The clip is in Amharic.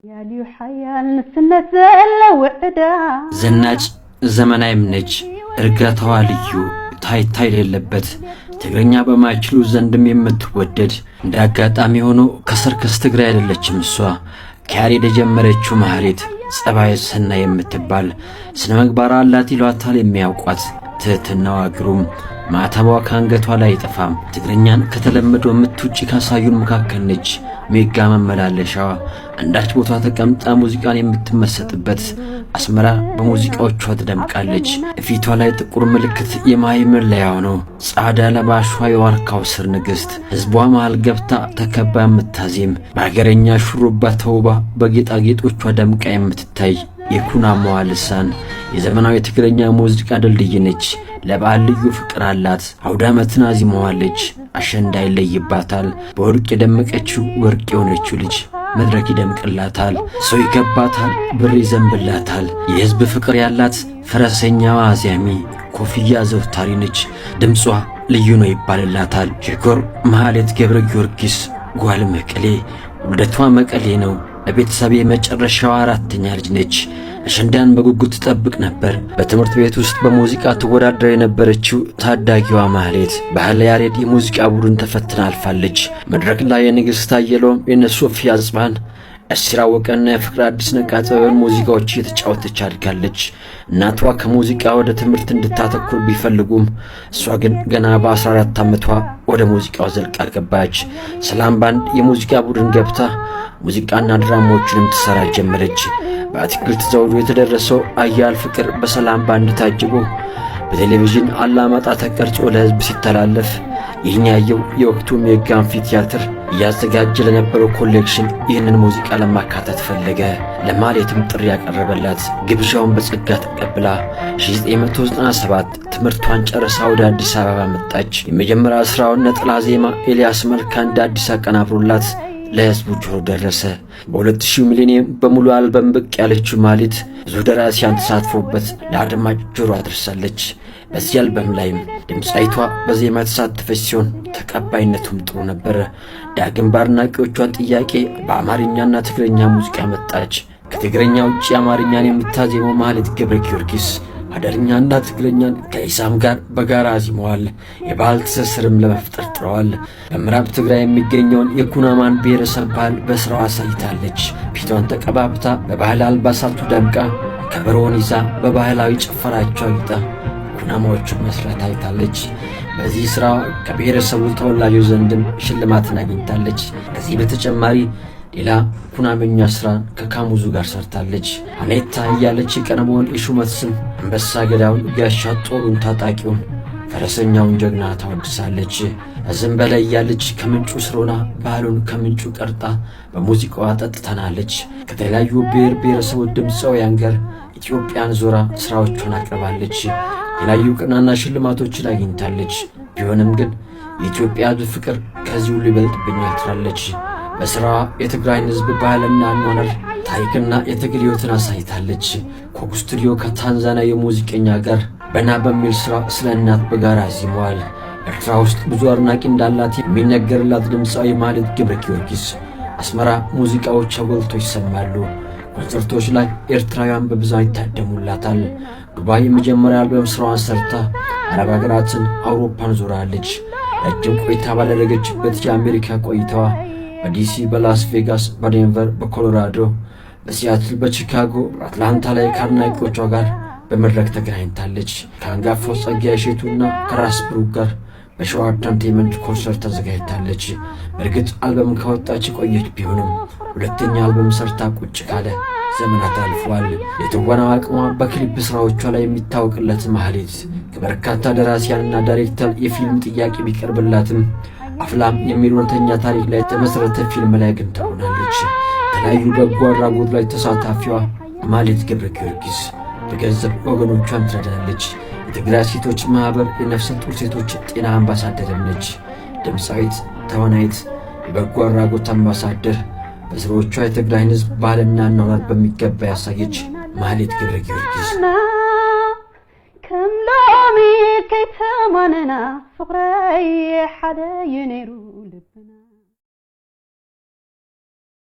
ያሊው ሐያል ንስነት ዘለው ዘናጭ ዘመናዊም ነች እርጋታዋ ልዩ ታይታይ የሌለበት ትግርኛ በማይችሉ ዘንድም የምትወደድ እንደ አጋጣሚ ሆኖ ከሰርከስ ትግራይ አይደለችም እሷ ከያሬድ የጀመረችው ማህሌት ጸባይ ሰናይ የምትባል ስነ ምግባር አላት ይሏታል የሚያውቋት ትህትናዋ ግሩም ማተቧ ካንገቷ ላይ አይጠፋም ትግርኛን ከተለመደው ምትውጪ ካሳዩን መካከል ነች ሜጋ መመላለሻዋ አንዳች ቦታ ተቀምጣ ሙዚቃን የምትመሰጥበት አስመራ በሙዚቃዎቿ ትደምቃለች ፊቷ ላይ ጥቁር ምልክት የማይምር ለያው ነው ጻዳ ለባሿ የዋርካው ስር ንግስት ህዝቧ መሃል ገብታ ተከባ የምታዜም በአገረኛ ሹሩባ ተውባ በጌጣጌጦቿ ደምቃ የምትታይ የኩናማዋ ልሳን የዘመናዊ ትግርኛ ሙዚቃ ድልድይ ነች ለበዓል ልዩ ፍቅር አላት አውደ ዓመትን አዚመዋለች አሸንዳ ይለይባታል በወርቅ የደመቀችው ወርቅ የሆነችው ልጅ መድረክ ይደምቅላታል ሰው ይገባታል ብር ይዘንብላታል የህዝብ ፍቅር ያላት ፈረሰኛዋ አዚያሚ ኮፍያ ዘውታሪ ነች ድምጿ ልዩ ነው ይባልላታል ሸኮር ማህሌት ገብረ ጊዮርጊስ ጓል መቀሌ ወደቷ መቀሌ ነው ለቤተሰቤ መጨረሻዋ አራተኛ ልጅ ነች አሸንዳን በጉጉት ተጠብቅ ነበር በትምህርት ቤት ውስጥ በሙዚቃ ተወዳድራ የነበረችው ታዳጊዋ ማህሌት ባህል ያሬድ የሙዚቃ ቡድን ተፈትና አልፋለች መድረክ ላይ የንግስት አየሎም የነሶፊያ ጽባን አስራ ወቀና የፍቅር አዲስ ነቃጸበን ሙዚቃዎች እየተጫወተች አድጋለች እናቷ ከሙዚቃ ወደ ትምህርት እንድታተኩር ቢፈልጉም እሷ ግን ገና በ14 ዓመቷ ወደ ሙዚቃው ዘልቃ ገባች ሰላም ባንድ የሙዚቃ ቡድን ገብታ ሙዚቃና ድራማዎችንም ትሰራ ጀመረች በአትክልት ዘውዱ የተደረሰው አያል ፍቅር በሰላም ባንድ ታጅቦ በቴሌቪዥን አላማጣ ተቀርጾ ለህዝብ ሲተላለፍ ይህኛየው የወቅቱ ሜጋንፊ ቲያትር ያዘጋጀ ለነበረው ኮሌክሽን ይህንን ሙዚቃ ለማካተት ፈለገ ለማህሌትም ጥሪ ያቀረበላት ግብዣውን በጸጋ ተቀብላ 1997 ትምህርቷን ጨርሳ ወደ አዲስ አበባ መጣች የመጀመሪያ ስራውን ነጠላ ዜማ ኤልያስ መልካ እንደ አዲስ አቀናብሮላት ለህዝቡ ጆሮ ደረሰ በ2000 ሚሊዮን በሙሉ አልበም ብቅ ያለችው ማህሌት ብዙ ደራሲያን ተሳትፎበት ለአድማጭ ጆሮ አድርሳለች በዚህ አልበም ላይም ድምጻይቷ በዜማ ተሳተፈች ሲሆን ተቀባይነቱም ጥሩ ነበር ዳግም ባድናቂዎቿ ጥያቄ በአማርኛና ትግርኛ ሙዚቃ መጣች ከትግርኛ ውጪ አማርኛን የምታዜመው ማህሌት ገብረ ጊዮርጊስ አደርኛና ትግርኛን ከኢሳም ጋር በጋራ አዚመዋል የባህል ትስስርም ለመፍጠር ጥረዋል በምዕራብ ትግራይ የሚገኘውን የኩናማን ብሔረሰብ ባህል በስራዋ አሳይታለች ፊቷን ተቀባብታ በባህል አልባሳቱ ደምቃ ከበሮን ይዛ በባህላዊ ጭፈራቸው አጊጣ ኩናማዎቹን መስራት አይታለች በዚህ ስራ ከብሔረሰቡ ተወላጆች ዘንድም ሽልማትን አግኝታለች ከዚህ በተጨማሪ ሌላ ኩናመኛ ስራን ከካሙዙ ጋር ሰርታለች አኔታ ያለች ቀነሞን የሹመት ስም አንበሳ ገዳውን ጋሻ ጦሩን ታጣቂውን ፈረሰኛውን ጀግና ታወድሳለች እዝም በላይ ያለች ከምንጩ ስሮና ባህሉን ከምንጩ ቀርጣ በሙዚቃዋ ጠጥተናለች ከተለያዩ ብሔር ብሔረሰቦች ድምፃውያን ጋር ኢትዮጵያን ዞራ ስራዎቿን አቅርባለች የተለያዩ ቅናና ሽልማቶችን አግኝታለች ቢሆንም ግን የኢትዮጵያ ሕዝብ ፍቅር ከዚህ ሁሉ ይበልጥብኛል ትላለች በስራዋ የትግራይ ህዝብ ባህልና አኗኗር ታሪክና የትግል ህይወትን አሳይታለች ኮኩስቱዲዮ ከታንዛኒያ የሙዚቀኛ ጋር በና በሚል ስራ ስለ እናት በጋራ አዚመዋል ኤርትራ ውስጥ ብዙ አድናቂ እንዳላት የሚነገርላት ድምፃዊ ማህሌት ገብረ ጊዮርጊስ አስመራ ሙዚቃዎች ጎልቶ ይሰማሉ ኮንሰርቶች ላይ ኤርትራውያን በብዛት ይታደሙላታል ዱባይ የመጀመሪያ አልበም ስራዋን ሰርታ አረብ ሀገራትን አውሮፓን ዞራለች ረጅም ቆይታ ባደረገችበት የአሜሪካ ቆይታዋ በዲሲ በላስ ቬጋስ በዴንቨር በኮሎራዶ በሲያትል በቺካጎ በአትላንታ ላይ ከአድናቂዎቿ ጋር በመድረክ ተገናኝታለች ከአንጋፋው ጸጋዬ እሸቱና ከራስ ብሩክ ጋር በሸዋ ኢንተርቴይንመንት ኮንሰርት ተዘጋጅታለች በእርግጥ አልበም ካወጣች ቆየች ቢሆንም ሁለተኛ አልበም ሰርታ ቁጭ ካለ ዘመናት አልፈዋል የትወና አቅሟ በክሊፕ ስራዎቿ ላይ የሚታወቅለት ማህሌት ከበርካታ ደራሲያንና ዳይሬክተር የፊልም ጥያቄ ቢቀርብላትም አፍላም የሚል እውነተኛ ታሪክ ላይ የተመሰረተ ፊልም ላይ ግን ተሆናለች የተለያዩ በጎ አድራጎት ላይ ተሳታፊዋ ማህሌት ገብረ ጊዮርጊስ በገንዘብ ወገኖቿን ትረዳለች የትግራይ ሴቶች ማህበር የነፍሰ ጡር ሴቶች ጤና አምባሳደር ነች ድምፃዊት ተዋናይት የበጎ አድራጎት አምባሳደር በስራዎቿ የትግራይ ህዝብ ባህልና አኗኗር በሚገባ ያሳየች ማህሌት ገብረ ጊዮርጊስ كم لامي كيتماننا فقري حدا ينيرو لبنا